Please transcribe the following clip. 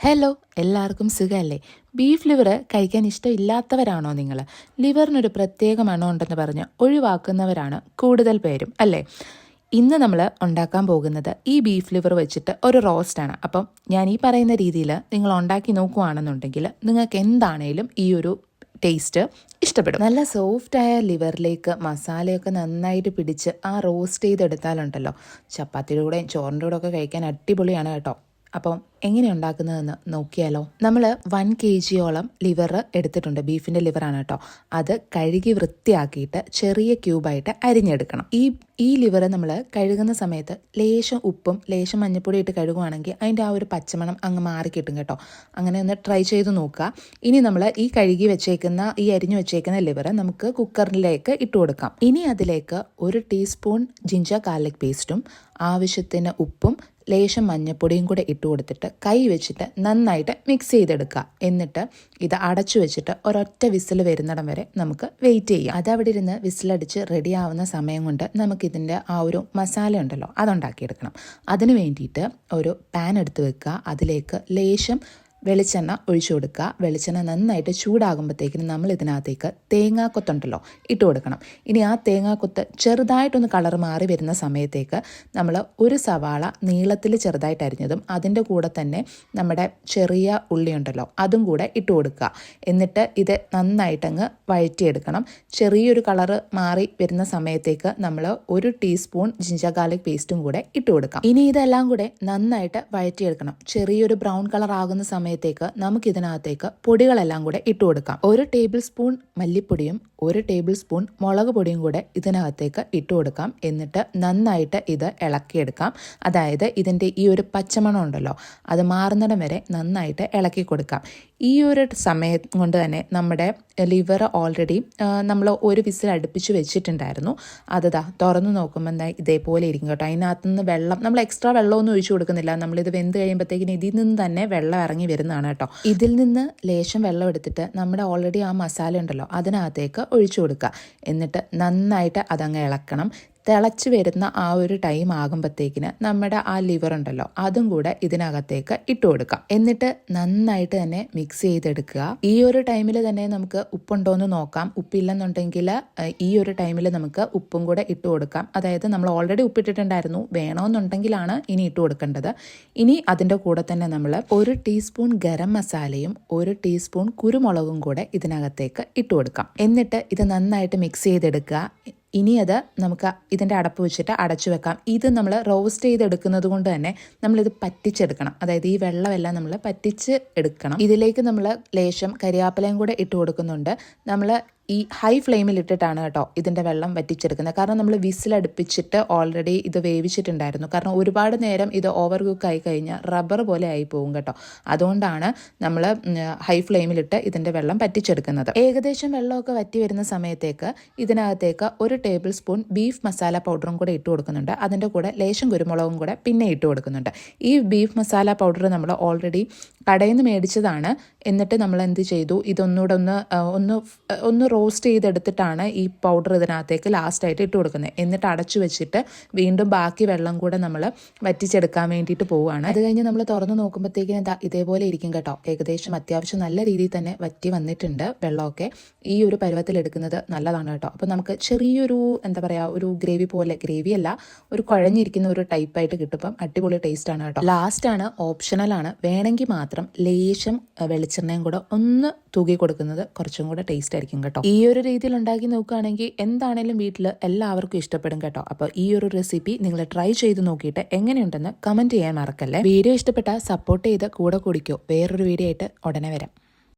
Hello, എല്ലാവർക്കും സുഖമല്ലേ? Beef liver കഴിക്കാൻ ഇഷ്ടമില്ലാത്തവരാണോ നിങ്ങൾ? ലിവറിനൊരു പ്രത്യേക മണം ഉണ്ടെന്ന് പറഞ്ഞ് ഒഴിവാക്കുന്നവരാണ് കൂടുതൽ പേരും, അല്ലേ? ഇന്ന് നമ്മൾ ഉണ്ടാക്കാൻ പോകുന്നത് ഈ ബീഫ് ലിവർ വെച്ചിട്ട് ഒരു റോസ്റ്റാണ്. അപ്പം ഞാൻ ഈ പറയുന്ന രീതിയിൽ നിങ്ങൾ ഉണ്ടാക്കി നോക്കുകയാണെന്നുണ്ടെങ്കിൽ നിങ്ങൾക്ക് എന്താണേലും ഈ ഒരു ടേസ്റ്റ് ഇഷ്ടപ്പെടും. നല്ല സോഫ്റ്റായ ലിവറിലേക്ക് മസാലയൊക്കെ നന്നായിട്ട് പിടിച്ച് ആ റോസ്റ്റ് ചെയ്തെടുത്താലുണ്ടല്ലോ, ചപ്പാത്തിയുടെ കൂടെയും ചോറിൻ്റെ കൂടെ ഒക്കെ കഴിക്കാൻ അടിപൊളിയാണ് കേട്ടോ. അപ്പം എങ്ങനെ ഉണ്ടാക്കുന്നതെന്ന് നോക്കിയാലോ. നമ്മൾ 1 kg ലിവർ എടുത്തിട്ടുണ്ട്. ബീഫിൻ്റെ ലിവറാണ് കേട്ടോ. അത് കഴുകി വൃത്തിയാക്കിയിട്ട് ചെറിയ ക്യൂബായിട്ട് അരിഞ്ഞെടുക്കണം. ഈ ലിവർ നമ്മൾ കഴുകുന്ന സമയത്ത് ലേശം ഉപ്പും ലേശം മഞ്ഞൾപ്പൊടി ഇട്ട് കഴുകുവാണെങ്കിൽ അതിൻ്റെ ആ ഒരു പച്ചമണം അങ്ങ് മാറിക്കിട്ടും കേട്ടോ. അങ്ങനെ ഒന്ന് ട്രൈ ചെയ്ത് നോക്കുക. ഇനി നമ്മൾ ഈ കഴുകി വെച്ചേക്കുന്ന ഈ അരിഞ്ഞു വെച്ചേക്കുന്ന ലിവർ നമുക്ക് കുക്കറിലേക്ക് ഇട്ട് കൊടുക്കാം. ഇനി അതിലേക്ക് 1 ടീസ്പൂൺ ജിഞ്ചർ ഗാർലിക് പേസ്റ്റും ആവശ്യത്തിന് ഉപ്പും ലേശം മഞ്ഞൾപ്പൊടിയും കൂടെ ഇട്ട് കൊടുത്തിട്ട് കൈ വെച്ചിട്ട് നന്നായിട്ട് മിക്സ് ചെയ്തെടുക്കുക. എന്നിട്ട് ഇത് അടച്ചു വെച്ചിട്ട് ഒരൊറ്റ വിസിൽ വരുന്നിടം വരെ നമുക്ക് വെയിറ്റ് ചെയ്യാം. അതവിടെ ഇരുന്ന് വിസിലടിച്ച് റെഡി ആവുന്ന സമയം കൊണ്ട് നമുക്കിതിൻ്റെ ആ ഒരു മസാല ഉണ്ടല്ലോ അതുണ്ടാക്കിയെടുക്കണം. അതിന് വേണ്ടിയിട്ട് ഒരു പാൻ എടുത്ത് വെക്കുക. അതിലേക്ക് ലേശം വെളിച്ചെണ്ണ ഒഴിച്ചു കൊടുക്കുക. വെളിച്ചെണ്ണ നന്നായിട്ട് ചൂടാകുമ്പോഴത്തേക്കിന് നമ്മൾ ഇതിനകത്തേക്ക് തേങ്ങാക്കൊത്തുണ്ടല്ലോ ഇട്ട് കൊടുക്കണം. ഇനി ആ തേങ്ങാക്കൊത്ത് ചെറുതായിട്ടൊന്ന് കളർ മാറി വരുന്ന സമയത്തേക്ക് നമ്മൾ ഒരു സവാള നീളത്തിൽ ചെറുതായിട്ട് അരിഞ്ഞതും അതിൻ്റെ കൂടെ തന്നെ നമ്മുടെ ചെറിയ ഉള്ളി ഉണ്ടല്ലോ അതും കൂടെ ഇട്ട് കൊടുക്കുക. എന്നിട്ട് ഇത് നന്നായിട്ടങ്ങ് വഴറ്റിയെടുക്കണം. ചെറിയൊരു കളറ് മാറി വരുന്ന സമയത്തേക്ക് നമ്മൾ 1 ടീസ്പൂൺ ജിഞ്ചർ ഗാർലിക് പേസ്റ്റും കൂടെ ഇട്ട് കൊടുക്കാം. ഇനി ഇതെല്ലാം കൂടെ നന്നായിട്ട് വഴറ്റിയെടുക്കണം. ചെറിയൊരു ബ്രൗൺ കളർ ആകുന്ന സമയത്തേക്ക് നമുക്കിതിനകത്തേക്ക് പൊടികളെല്ലാം കൂടെ ഇട്ട് കൊടുക്കാം. 1 ടേബിൾ സ്പൂൺ മല്ലിപ്പൊടിയും 1 ടേബിൾ സ്പൂൺ മുളക് പൊടിയും കൂടെ ഇതിനകത്തേക്ക് ഇട്ട് കൊടുക്കാം. എന്നിട്ട് നന്നായിട്ട് ഇത് ഇളക്കിയെടുക്കാം. അതായത് ഇതിൻ്റെ ഈ ഒരു പച്ചമണം ഉണ്ടല്ലോ അത് മാറുന്നിടം വരെ നന്നായിട്ട് ഇളക്കി കൊടുക്കാം. ഈ ഒരു സമയം കൊണ്ട് തന്നെ നമ്മുടെ ലിവർ ഓൾറെഡി നമ്മൾ ഒരു വിസിൽ അടുപ്പിച്ച് വെച്ചിട്ടുണ്ടായിരുന്നു. അതാ തുറന്നു നോക്കുമ്പോൾ എന്താ ഇതേപോലെ ഇരിക്കും കേട്ടോ. അതിനകത്തുനിന്ന് വെള്ളം നമ്മൾ എക്സ്ട്രാ വെള്ളമൊന്നും ഒഴിച്ചു കൊടുക്കുന്നില്ല. നമ്മളിത് വെന്ത് കഴിയുമ്പോഴത്തേക്കിന് ഇതിൽ നിന്ന് തന്നെ വെള്ളം ഇറങ്ങി വരുന്നതാണ് കേട്ടോ. ഇതിൽ നിന്ന് ലേശം വെള്ളം എടുത്തിട്ട് നമ്മുടെ ഓൾറെഡി ആ മസാല ഉണ്ടല്ലോ അതിനകത്തേക്ക് ഒഴിച്ചു കൊടുക്കുക. എന്നിട്ട് നന്നായിട്ട് അതങ്ങ് ഇളക്കണം. തിളച്ച് വരുന്ന ആ ഒരു ടൈം ആകുമ്പോഴത്തേക്കിന് നമ്മുടെ ആ ലിവർ ഉണ്ടല്ലോ അതും കൂടെ ഇതിനകത്തേക്ക് ഇട്ട് കൊടുക്കാം. എന്നിട്ട് നന്നായിട്ട് തന്നെ മിക്സ് ചെയ്തെടുക്കുക. ഈ ഒരു ടൈമിൽ തന്നെ നമുക്ക് ഉപ്പുണ്ടോയെന്ന് നോക്കാം. ഉപ്പില്ലെന്നുണ്ടെങ്കിൽ ഈ ഒരു ടൈമിൽ നമുക്ക് ഉപ്പും കൂടെ ഇട്ട് കൊടുക്കാം. അതായത് നമ്മൾ ഓൾറെഡി ഉപ്പിട്ടിട്ടുണ്ടായിരുന്നു. വേണമെന്നുണ്ടെങ്കിലാണ് ഇനി ഇട്ട് കൊടുക്കേണ്ടത്. ഇനി അതിൻ്റെ കൂടെ തന്നെ നമ്മൾ 1 ടീസ്പൂൺ ഗരം മസാലയും 1 ടീസ്പൂൺ കുരുമുളകും കൂടെ ഇതിനകത്തേക്ക് ഇട്ട് കൊടുക്കാം. എന്നിട്ട് ഇത് നന്നായിട്ട് മിക്സ് ചെയ്തെടുക്കുക. ഇനി അത് നമുക്ക് ഇതിൻ്റെ അടപ്പ് വെച്ചിട്ട് അടച്ചു വെക്കാം. ഇത് നമ്മൾ റോസ്റ്റ് ചെയ്തെടുക്കുന്നത് കൊണ്ട് തന്നെ നമ്മളിത് പറ്റിച്ചെടുക്കണം. അതായത് ഈ വെള്ളമെല്ലാം നമ്മൾ പറ്റിച്ച് എടുക്കണം. ഇതിലേക്ക് നമ്മൾ ലേശം കരിയാപ്പിലയും കൂടെ ഇട്ട് കൊടുക്കുന്നുണ്ട്. നമ്മൾ ഈ ഹൈ ഫ്ലെയിമിൽ ഇട്ടിട്ടാണ് കേട്ടോ ഇതിൻ്റെ വെള്ളം വറ്റിച്ചെടുക്കുന്നത്. കാരണം നമ്മൾ വിസിലടുപ്പിച്ചിട്ട് ഓൾറെഡി ഇത് വേവിച്ചിട്ടുണ്ടായിരുന്നു. കാരണം ഒരുപാട് നേരം ഇത് ഓവർ കുക്ക് ആയി കഴിഞ്ഞാൽ റബ്ബർ പോലെ ആയി പോകും കേട്ടോ. അതുകൊണ്ടാണ് നമ്മൾ ഹൈ ഫ്ലെയിമിലിട്ട് ഇതിൻ്റെ വെള്ളം വറ്റിച്ചെടുക്കുന്നത്. ഏകദേശം വെള്ളമൊക്കെ വറ്റി വരുന്ന സമയത്തേക്ക് ഇതിനകത്തേക്ക് 1 ടേബിൾ സ്പൂൺ ബീഫ് മസാല പൗഡറും കൂടെ ഇട്ട് കൊടുക്കുന്നുണ്ട്. അതിൻ്റെ കൂടെ ലേശം കുരുമുളകും കൂടെ പിന്നെ ഇട്ട് കൊടുക്കുന്നുണ്ട്. ഈ ബീഫ് മസാല പൗഡർ നമ്മൾ ഓൾറെഡി കടയിൽ നിന്ന് മേടിച്ചതാണ്. എന്നിട്ട് നമ്മൾ എന്ത് ചെയ്തു, ഇതൊന്നുകൂടെ ഒന്ന് റോസ്റ്റ് ചെയ്തെടുത്തിട്ടാണ് ഈ പൗഡർ ഇതിനകത്തേക്ക് ലാസ്റ്റായിട്ട് ഇട്ട് കൊടുക്കുന്നത്. എന്നിട്ട് അടച്ചു വെച്ചിട്ട് വീണ്ടും ബാക്കി വെള്ളം കൂടെ നമ്മൾ വറ്റിച്ചെടുക്കാൻ വേണ്ടിയിട്ട് പോവുകയാണ്. അത് കഴിഞ്ഞ് നമ്മൾ തുറന്ന് നോക്കുമ്പോഴത്തേക്കിനും ഇതേപോലെ ഇരിക്കും കേട്ടോ. ഏകദേശം അത്യാവശ്യം നല്ല രീതിയിൽ തന്നെ വറ്റി വന്നിട്ടുണ്ട് വെള്ളമൊക്കെ. ഈ ഒരു പരുവത്തിലെടുക്കുന്നത് നല്ലതാണ് കേട്ടോ. അപ്പോൾ നമുക്ക് ചെറിയൊരു എന്താ പറയുക, ഒരു ഗ്രേവി പോലെ, ഗ്രേവിയല്ല, ഒരു കുഴഞ്ഞിരിക്കുന്ന ഒരു ടൈപ്പായിട്ട് കിട്ടുമ്പം അടിപൊളി ടേസ്റ്റാണ് കേട്ടോ. ലാസ്റ്റാണ്, ഓപ്ഷണലാണ്. വേണമെങ്കിൽ മാത്രം ലേശം വെളിച്ചെണ്ണയും കൂടെ ഒന്ന് തൂക്കി കൊടുക്കുന്നത് കുറച്ചും കൂടെ ടേസ്റ്റ് ആയിരിക്കും കേട്ടോ. ഈ ഒരു രീതിയിൽ ഉണ്ടാക്കി നോക്കുകയാണെങ്കിൽ എന്താണേലും വീട്ടിൽ എല്ലാവർക്കും ഇഷ്ടപ്പെടും കേട്ടോ. അപ്പോൾ ഈ ഒരു റെസിപ്പി നിങ്ങൾ ട്രൈ ചെയ്ത് നോക്കിയിട്ട് എങ്ങനെയുണ്ടെന്ന് കമൻറ്റ് ചെയ്യാൻ മറക്കല്ലേ. വീഡിയോ ഇഷ്ടപ്പെട്ടാൽ സപ്പോർട്ട് ചെയ്ത് കൂടെ കുടിക്കോ. വേറൊരു വീഡിയോ ആയിട്ട് ഉടനെ വരാം.